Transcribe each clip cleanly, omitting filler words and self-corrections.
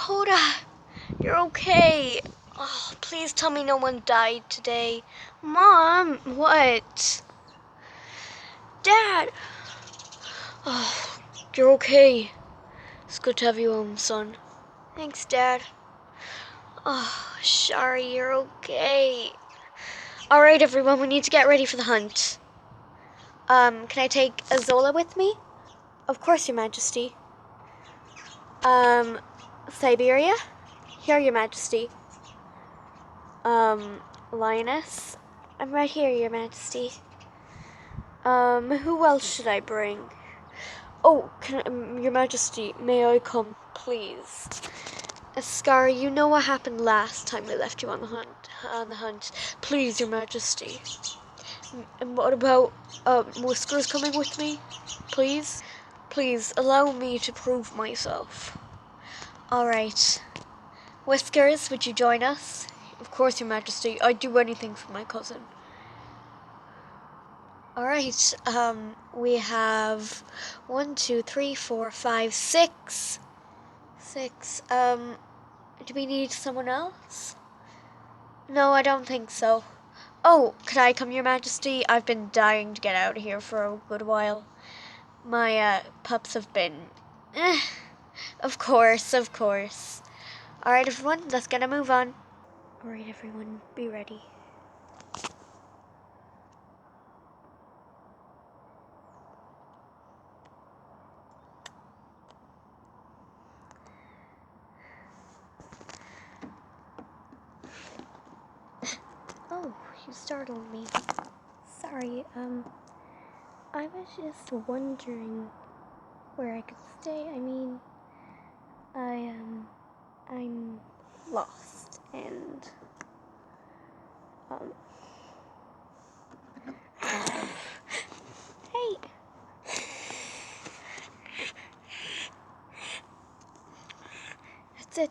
Dakota, you're okay. Oh, please tell me no one died today. Mom, what? Dad. Oh, you're okay. It's good to have you home, son. Thanks, Dad. Oh, Shari, you're okay. Alright, everyone, we need to get ready for the hunt. Can I take Azola with me? Of course, Your Majesty. Siberia? Here, Your Majesty. Lioness? I'm right here, Your Majesty. Who else should I bring? Oh, Your Majesty, may I come, please? Ascari, you know what happened last time I left you on the hunt. Please, Your Majesty. And what about, Whiskers coming with me? Please? Please, allow me to prove myself. Alright. Whiskers, would you join us? Of course, Your Majesty. I'd do anything for my cousin. Alright, we have 1, 2, 3, 4, 5, 6. 6. Do we need someone else? No, I don't think so. Oh, could I come, Your Majesty? I've been dying to get out of here for a good while. My, pups have been... Of course, of course. Alright, everyone, let's get a move on. Alright, everyone, be ready. Oh, you startled me. Sorry, I was just wondering where I could stay. I mean, I'm lost and, hey!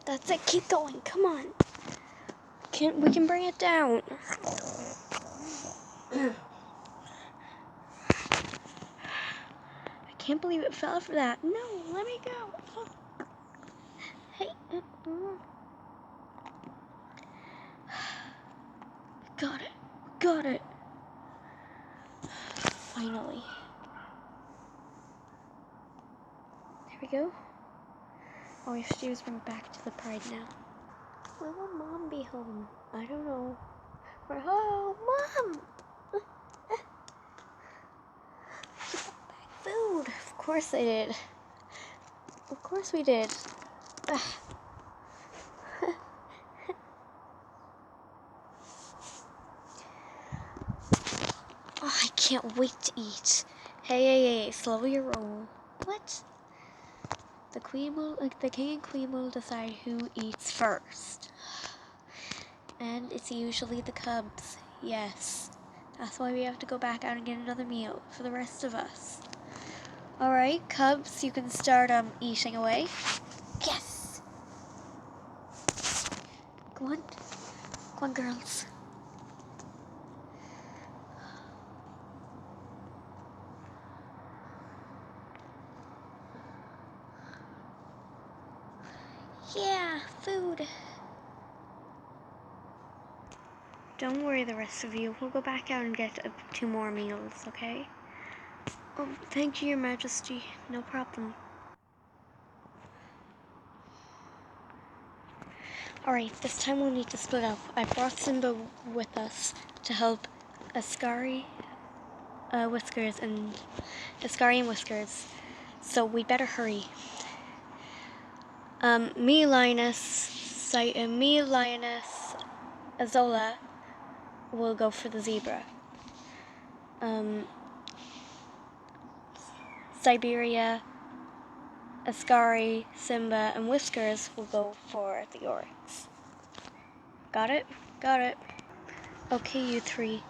That's it, keep going, come on. We can bring it down. I can't believe it fell for that. No, let me go. Oh. Hey. Got it. Finally. There we go. All we have to do is bring it back to the pride now. When will Mom be home? I don't know. We're home, Mom! Food! Of course I did. Of course we did. Oh, I can't wait to eat. Hey, slow your roll. What? The king and queen will decide who eats first. And it's usually the cubs. Yes. That's why we have to go back out and get another meal for the rest of us. Alright, cubs, you can start eating away. Yes! Go on, girls. Yeah, food. Don't worry, the rest of you. We'll go back out and get 2 more meals, okay? Oh, thank you, Your Majesty. No problem. Alright, this time we'll need to split up. I brought Simba with us to help Ascari, Whiskers, and Whiskers. So we better hurry. Me, Lioness, Azola will go for the zebra. Siberia, Ascari, Simba, and Whiskers will go for the oryx. Got it? Got it. Okay, you 3.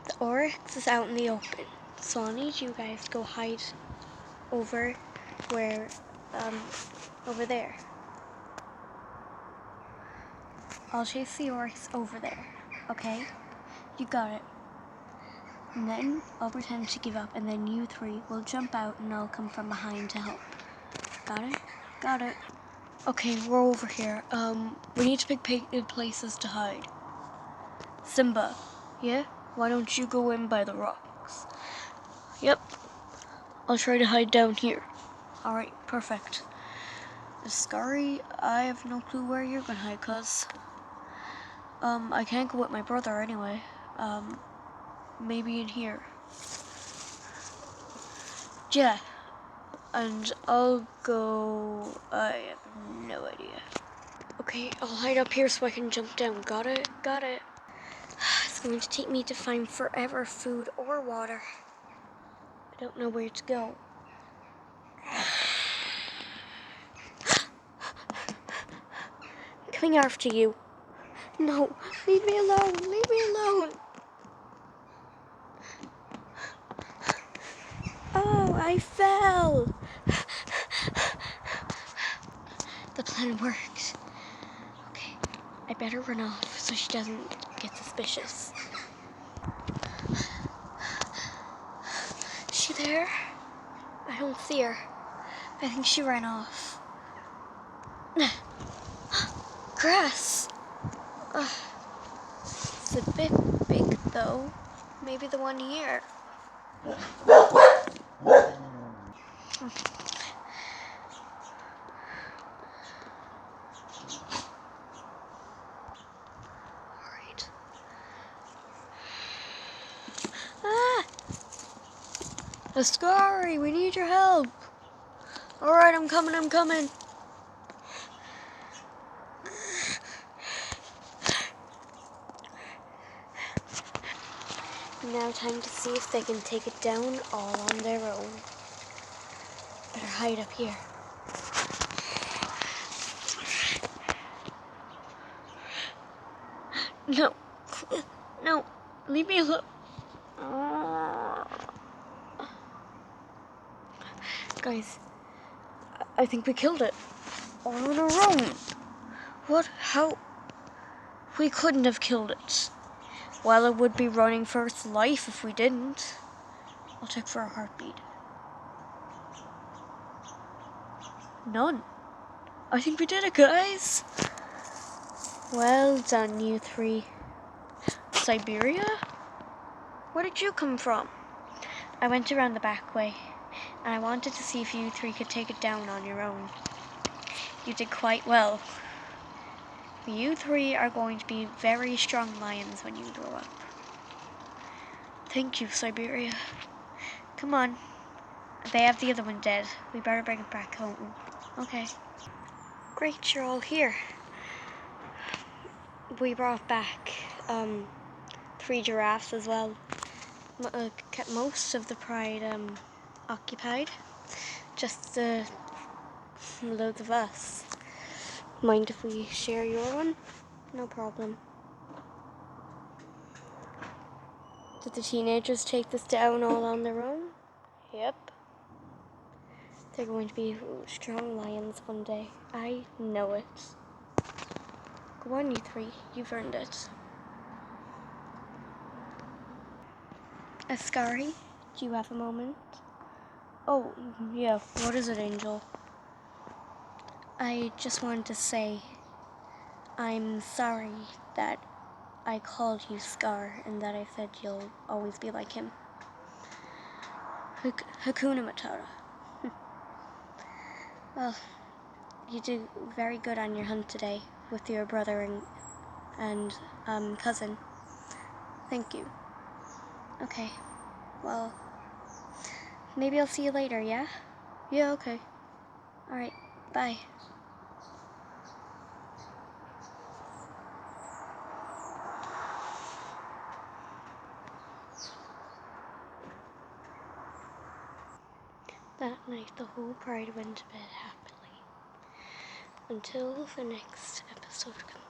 The oryx is out in the open, so I'll need you guys to go hide over where, over there. I'll chase the oryx over there, okay? You got it. And then I'll pretend to give up, and then you 3 will jump out and I'll come from behind to help. Got it? Got it. Okay, we're over here. We need to pick places to hide. Simba, yeah? Why don't you go in by the rocks? Yep. I'll try to hide down here. Alright, perfect. Scary, I have no clue where you're gonna hide, cuz I can't go with my brother anyway. Maybe in here. Yeah. And I'll go... I have no idea. Okay, I'll hide up here so I can jump down. Got it? Got it. It's going to take me to find forever food or water. I don't know where to go. I'm coming after you. No, leave me alone. Leave me alone. Oh, I fell. The plan worked. Okay, I better run off so she doesn't get suspicious. Is she there? I don't see her. I think she ran off. Grass. It's a bit big though. Maybe the one here. Alright. Ah! Ascari, we need your help. Alright, I'm coming. Now time to see if they can take it down all on their own. Better hide up here. No. No. Leave me alone. Guys, I think we killed it. All on our own. What? How? We couldn't have killed it. Well, it would be running for its life if we didn't. I'll check for a heartbeat. None. I think we did it, guys. Well done, you three. Siberia? Where did you come from? I went around the back way, and I wanted to see if you three could take it down on your own. You did quite well. You three are going to be very strong lions when you grow up. Thank you, Siberia. Come on. They have the other one dead. We better bring it back home. Okay. Great, you're all here. We brought back 3 giraffes as well. Kept most of the pride occupied. Just loads of us. Mind if we share your one? No problem. Did the teenagers take this down all on their own? Yep. They're going to be strong lions one day. I know it. Go on, you three. You've earned it. Ascari, do you have a moment? Oh, yeah. What is it, Angel? I just wanted to say I'm sorry that I called you Scar and that I said you'll always be like him. Hakuna Matata. Well, you did very good on your hunt today with your brother and cousin. Thank you. Okay, well, maybe I'll see you later, yeah? Yeah, okay. Alright, bye. That night, the whole pride went to bed happily. Until the next episode comes.